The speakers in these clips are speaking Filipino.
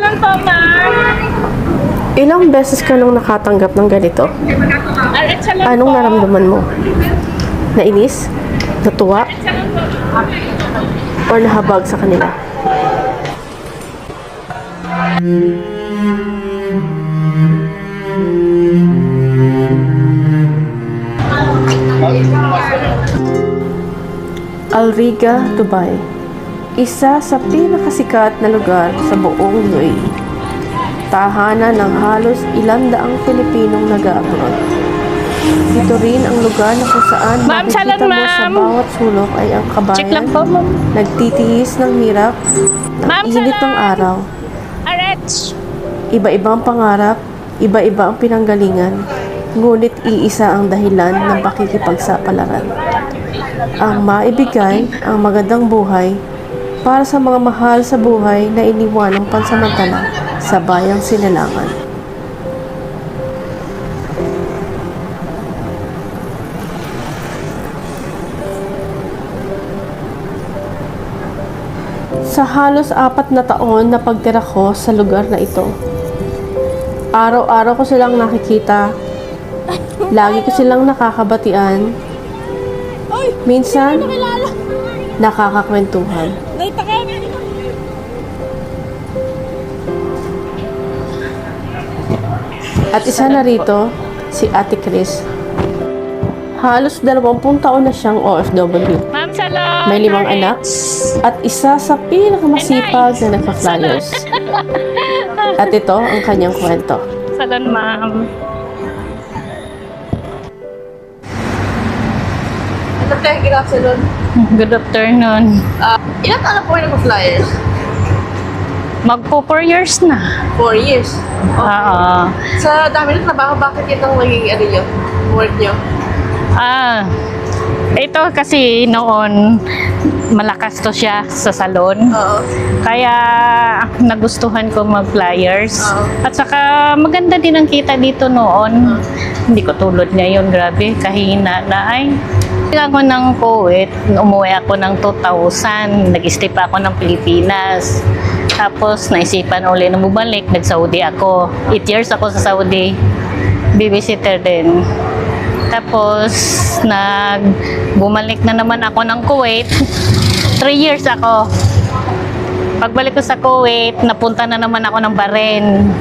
salon po, ma'am. Ilang beses ka nang nakatanggap ng ganito? Alright, salon Anong po. naramdaman mo? Nainis? Natuwa? Salon po. Or nahabag sa kanila? Alriga, Dubai. Isa sa pinakasikat na lugar sa buong UAE. Tahanan ng halos 100 Pilipinong nag-abroad. Dito rin ang lugar na kung saan Ma'am, makikita salad, mo sa ma'am. bawat sulok ay ang Check lang kabayan po, ma'am. nagtitiis ng hirap, ng Ma'am, init ng salad. araw. Alright. Iba-ibang pangarap, iba-iba ang pinanggalingan, ngunit iisa ang dahilan ng pakikipagsapalaran. Ang maibigay ang magandang buhay para sa mga mahal sa buhay na iniwan ng pansamantala sa bayang Sinilangan. Sa halos 4 na taon na pagtira ko sa lugar na ito, araw-araw ko silang nakikita, lagi ko silang nakakabatian, minsan nakakakwentuhan. At isa na rito, si Ate Chris. Halos 20 taon na siyang OFW. Ma'am, salon. May 5 anak at isa sa pinakamasipag na nagpa-flyers. At ito ang kanyang kwento. Salon, ma'am. Ano tayo ginagawa Good afternoon. ilan taon na po kayo nagpa-flyers? Magpo 4 years na. 4 years. Oo. Sa dami ng trabaho, bakit yun ang naging work nyo? Ito kasi noon malakas to siya sa salon. Oo. Kaya nagustuhan ko mag-flyers. Oo. At saka maganda din ang kita dito noon. Hindi ko tulad ngayon, grabe, kahina na ay. Ako ng Kuwait, umuwi ako ng 2000, nag-stay pa ako ng Pilipinas. Tapos naisipan uli na bumalik, nag-Saudi ako. 8 years ako sa Saudi, babysitter din. Tapos bumalik na naman ako ng Kuwait, 3 years ako. Pagbalik ko sa Kuwait, napunta na naman ako ng Bahrain.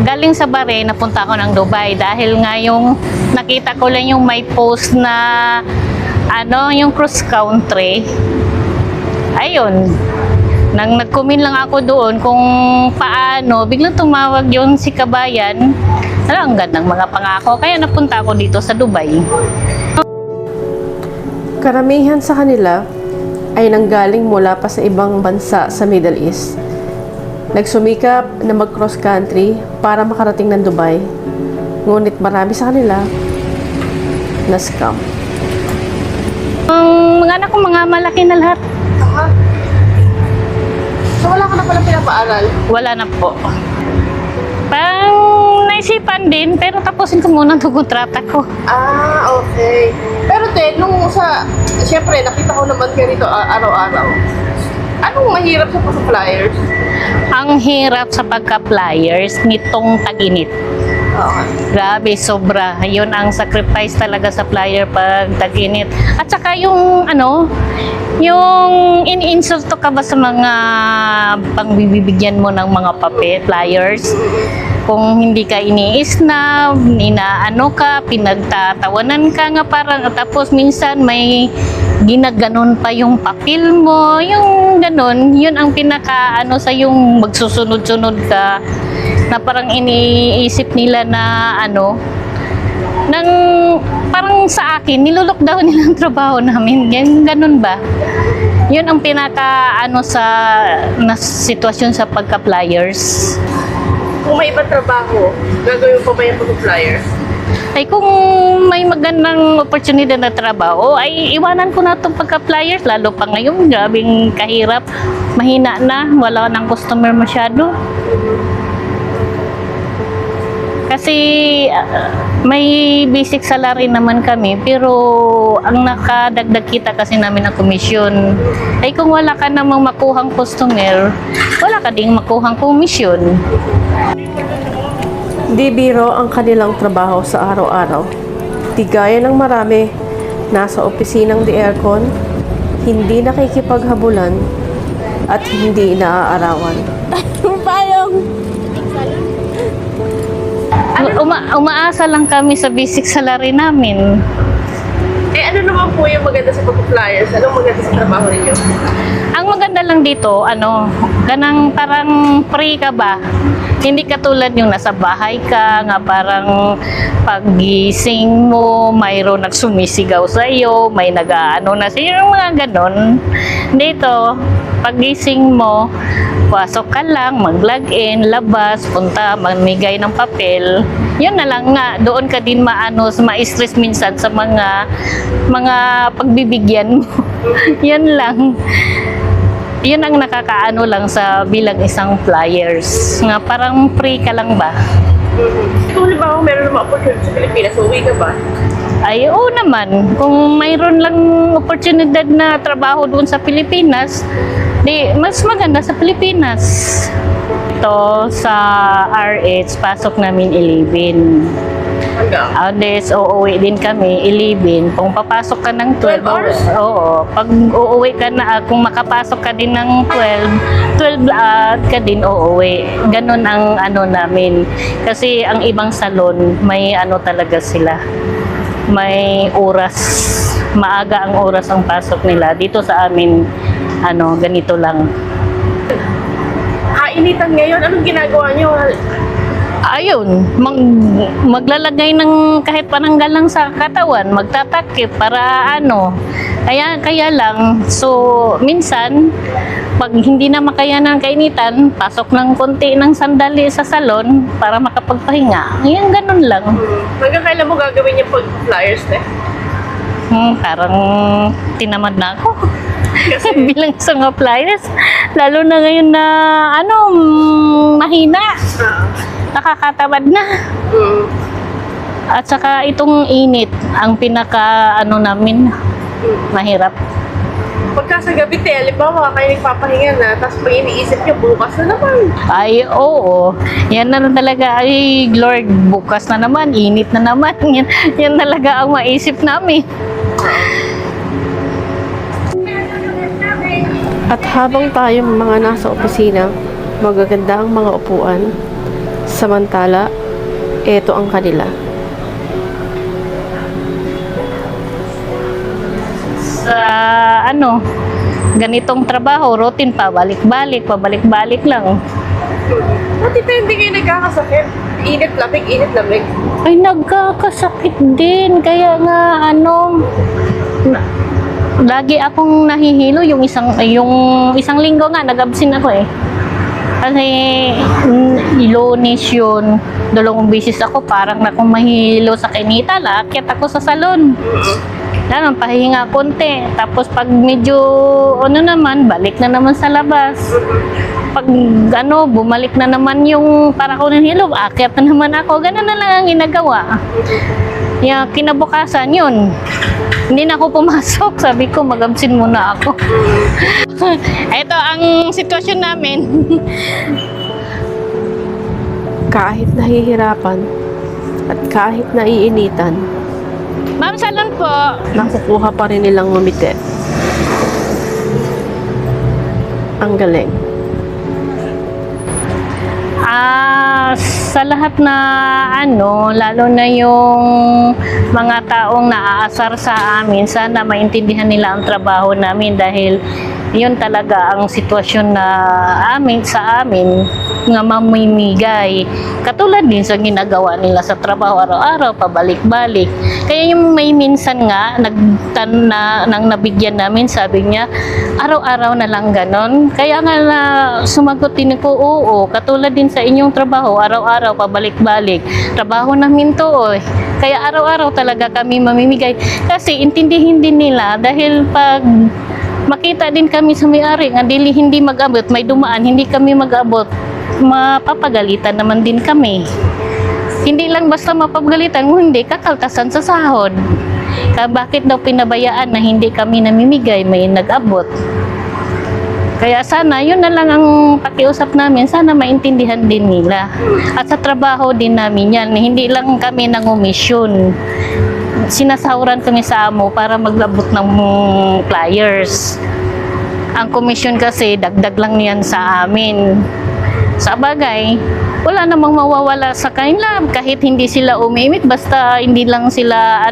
Galing sa Bahrain, napunta ako ng Dubai dahil nga yung nakita ko lang yung may post na yung cross country. Ayun. Nang nag-comment lang ako doon kung paano, biglang tumawag yun si Kabayan. Ang gandang mga pangako, kaya napunta ako dito sa Dubai. Karamihan sa kanila ay nanggaling mula pa sa ibang bansa sa Middle East. Nagsumikap na mag-cross country para makarating ng Dubai. Ngunit marami sa kanila na scam. Ang mga anak ko, mga malaki na lahat. So wala ka na pala pinapaaral? Wala na po. Parang naisipan din, pero tapusin ko muna itong kontrata ko. Okay. Pero siyempre nakita ko naman kayo rito araw-araw. Anong mahirap sa pag-flyers? Ang hirap sa pagka-flyers nitong tag-init. Grabe, sobra. Yun ang sacrifice talaga sa flyer pag tag-init. At saka yung yung in-insulto ka ba sa mga pangbibigyan mo ng mga flyers? Kung hindi ka iniisnab, inaano ka, pinagtatawanan ka nga parang, tapos minsan may ginaganon pa yung papel mo, yung ganon, yun ang pinaka sa yung magsusunod-sunod ka na parang iniisip nila na nang parang sa akin, nilolockdown nila ang trabaho namin. Ganun ba? Yun ang pinaka na sitwasyon sa pagka-flyers. Kung may ibang trabaho, gagawin pa ba yung pag-flyer? Ay kung may magandang opportunity na trabaho, ay iwanan ko na itong pagka-flyers. Lalo pa ngayon, grabing kahirap. Mahina na, wala nang customer masyado. Kasi May basic salary naman kami, pero ang nakadagdag kita kasi namin ng komisyon. Ay kung wala ka namang makuhang customer, wala ka ding makuhang komisyon. Di biro ang kanilang trabaho sa araw-araw. Di gaya ng marami, nasa opisinang di aircon, hindi nakikipaghabulan, at hindi naaarawan. Payong! Umaasa lang kami sa basic salary namin. Ano naman po yung maganda sa pag-flyers? Anong maganda sa trabaho ninyo? Ang maganda lang dito, ganang parang free ka ba? Hindi katulad yung nasa bahay ka, nga parang paggising mo, mayroon nagsumisigaw sa iyo, may nag-aano na sa iyo, yung mga ganon. Dito, paggising mo, pasok ka lang, mag-login, labas, punta, mamigay ng papel. Yun na lang nga, doon ka din ma-stress minsan sa mga pagbibigyan mo. Yan lang. Yun ang nakakaano lang sa bilang isang flyers. Nga parang free ka lang ba? Kung halimbawa meron naman opportunity sa Pilipinas, uwi ka ba? Ay, oo naman. Kung mayroon lang oportunidad na trabaho doon sa Pilipinas, di mas maganda sa Pilipinas. Ito sa RH, pasok namin 11. Hanggang? Others, uuwi din kami 11. Kung papasok ka ng 12 hours? Oo. Pag uuwi ka na, kung makapasok ka din ng 12 ka din uuwi. Ganun ang namin. Kasi ang ibang salon, may talaga sila. May oras. Maaga ang oras ang pasok nila. Dito sa amin, ganito lang. Initan ngayon, anong ginagawa nyo? Ayun, maglalagay ng kahit pananggal lang sa katawan, magtatakip para Kaya lang, so minsan, pag hindi na makaya ng kainitan, pasok ng konti ng sandali sa salon para makapagpahinga. Yan, ganun lang. Hanggang kailan mo gagawin yung pag-flyers na? Parang tinamad na ako. Bilang isang flyers, lalo na ngayon na mahina. Nakakatamad na. At saka itong init ang pinaka namin mahirap. Pagka sa gabi, halimbawa kayo nagpapahinga na, tapos pag iniisip nyo, bukas na naman. Ay, oo. Yan na talaga. Ay, Lord, bukas na naman. Init na naman. Yan talaga ang maisip namin. At habang tayo mga nasa opisina, magaganda ang mga upuan. Samantala, eto ang kanila. Sa ganitong trabaho, routine pabalik-balik lang. Pati tayo hindi kayo nagkakasakit. Init lamig. Ay, nagkakasakit din. Kaya nga, lagi akong nahihilo yung isang linggo nga, nag-absent ako eh. Kasi Lunes yun, 2 beses ako, parang akong mahilo sa kinita, laakyat ako sa salon. Pahinga konti. Tapos pag medyo naman, balik na naman sa labas. Pag bumalik na naman yung para ko nahilo, aakyat na naman ako. Ganun na lang ang ginagawa. Kinabukasan yun. Hindi na ako pumasok. Sabi ko, mag-absent muna ako. Ito ang sitwasyon namin. Kahit nahihirapan at kahit naiinitan, Ma'am, salon po. nakukuha pa rin nilang ngumiti. Ang galing. Sa lahat na lalo na yung mga taong naaasar sa amin, sana maintindihan nila ang trabaho namin dahil yun talaga ang sitwasyon na sa amin nga mamimigay. Katulad din sa ginagawa nila sa trabaho araw-araw, pabalik-balik. Kaya yung may minsan nga, nang nabigyan namin, sabi niya, araw-araw na lang ganon. Kaya nga sumagot din ko, oo, katulad din sa inyong trabaho, araw-araw, pabalik-balik. Trabaho namin to, Kaya araw-araw talaga kami mamimigay. Kasi intindihin din nila dahil pag makita din kami sa may-ari nga hindi mag-abot, may dumaan, hindi kami mag-abot, mapapagalitan naman din kami. Hindi lang basta mapagalitan, hindi kakaltasan sa sahod. Bakit daw pinabayaan na hindi kami namimigay, may nag-abot. Kaya sana, yun na lang ang pakiusap namin, sana maintindihan din nila. At sa trabaho din namin yan, hindi lang kami nangumisyon. Sinasahuran kami sa amo para maglabot ng flyers. Ang komisyon kasi, dagdag lang yan sa amin. Sa bagay, wala namang mawawala sa kanila kahit hindi sila umimik, basta hindi lang sila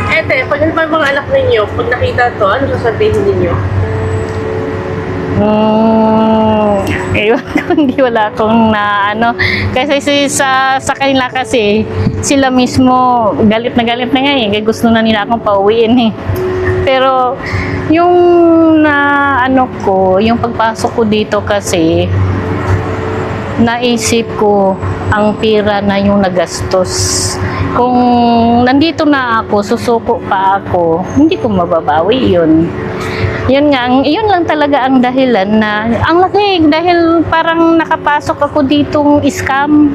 Ete, pag ano ba yung mga anak ninyo, pag nakita to, ano sasabihin ninyo? Ewan ko, hindi wala akong kasi sa kanila kasi sila mismo galit na nga kaya gusto na nila akong pauwiin pero yung yung pagpasok ko dito kasi naisip ko ang pira na yung nagastos. Kung nandito na ako, susuko pa ako, hindi ko mababawi yun. Yun lang talaga ang dahilan na, ang laki, dahil parang nakapasok ako ditong scam.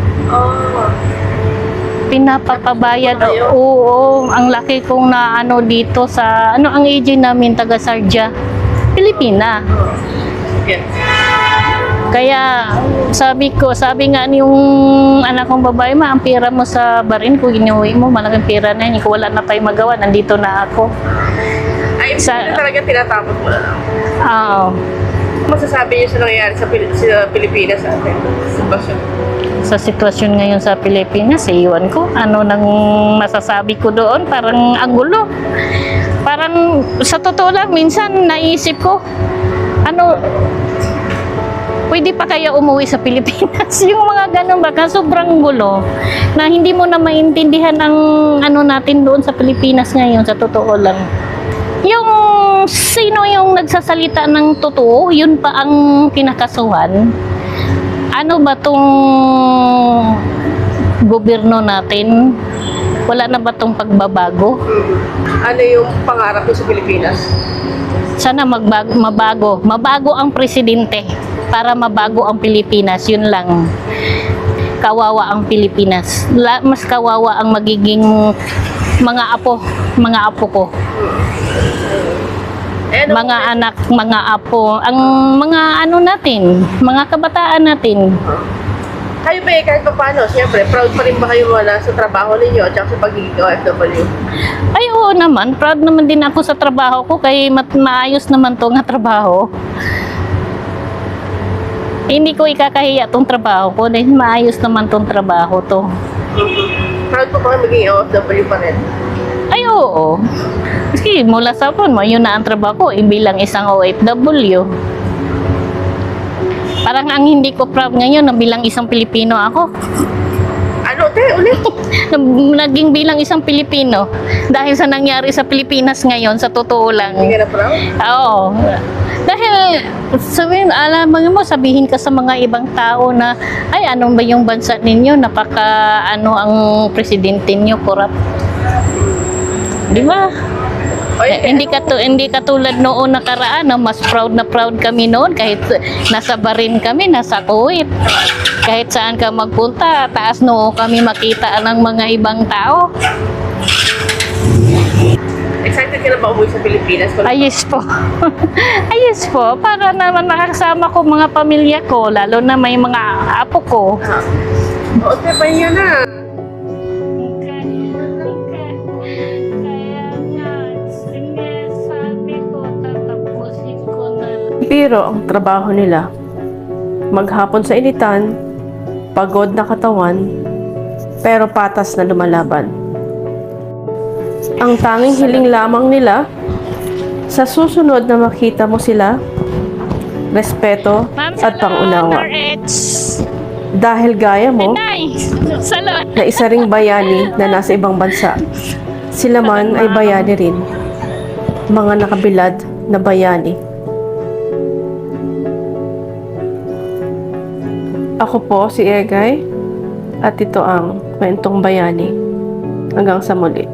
Pinapapabayad, oo, ang laki kong dito sa, ang agent namin, taga Sarja, Pilipina. Kaya sabi nga yung anak kong babae, ang pera mo sa barin ko, ginuwi mo, malaking pera na yun, wala na tayong magawa, nandito na ako. Ay, talaga tinatapos mo na lang. Oo. Masasabi niyo sa nangyayari sa Pilipinas sa atin? Sitwasyon. Sa sitwasyon ngayon sa Pilipinas, iwan ko. Ano nang masasabi ko doon? Parang ang gulo. Parang sa totoo lang, minsan naisip ko, pwede pa kaya umuwi sa Pilipinas? Yung mga ganun baka sobrang gulo na hindi mo na maintindihan ang natin doon sa Pilipinas ngayon, sa totoo lang. Yung sino yung nagsasalita ng totoo, yun pa ang kinakasuhan. Ano ba tong gobyerno natin? Wala na ba tong pagbabago? Ano yung pangarap mo sa Pilipinas? Sana mabago ang presidente para mabago ang Pilipinas, yun lang. Kawawa ang Pilipinas. Mas kawawa ang magiging mga apo ko. Mga anak, mga apo, ang mga natin, mga kabataan natin. Kayo ba kahit pa paano, siyempre, proud pa rin ba kayo sa trabaho ninyo at sa pagiging OFW? Ay, oo naman. Proud naman din ako sa trabaho ko kaya maayos naman to nga trabaho. Hindi ko ikakahiya tong trabaho ko dahil maayos naman tong trabaho to. Proud po ba maging OFW pa rin? Ay, oo. Kasi mula sa po, yun na ang trabaho ko, bilang isang OFW. Parang ang hindi ko proud ngayon na bilang isang Pilipino ako. Ano, ulit? Naging bilang isang Pilipino. Dahil sa nangyari sa Pilipinas ngayon, sa totoo lang. Hindi ka na proud? Oo. Dahil, sabihin ka sa mga ibang tao na, ay, anong ba yung bansa ninyo? Ang presidente nyo, corrupt. Di ba? Hindi katulad noon nakaraan, mas proud na proud kami noon kahit nasa barin kami, nasa Kuwait. Kahit saan ka magpunta, taas noo kami makita ng mga ibang tao. Excited ka na ba umuwi sa Pilipinas? Ayos po. Ayos po. Para naman makakasama ko mga pamilya ko, lalo na may mga apo ko. Oo, ba yun na? Pero ang trabaho nila, maghapon sa initan, pagod na katawan, pero patas na lumalaban. Ang tanging hiling lamang nila, sa susunod na makita mo sila, respeto at pangunawa. Dahil gaya mo, na isa ring bayani na nasa ibang bansa, sila man ay bayani rin, mga nakabilad na bayani. Ako po si Egay at ito ang Kwentong Bayani. Hanggang sa muli.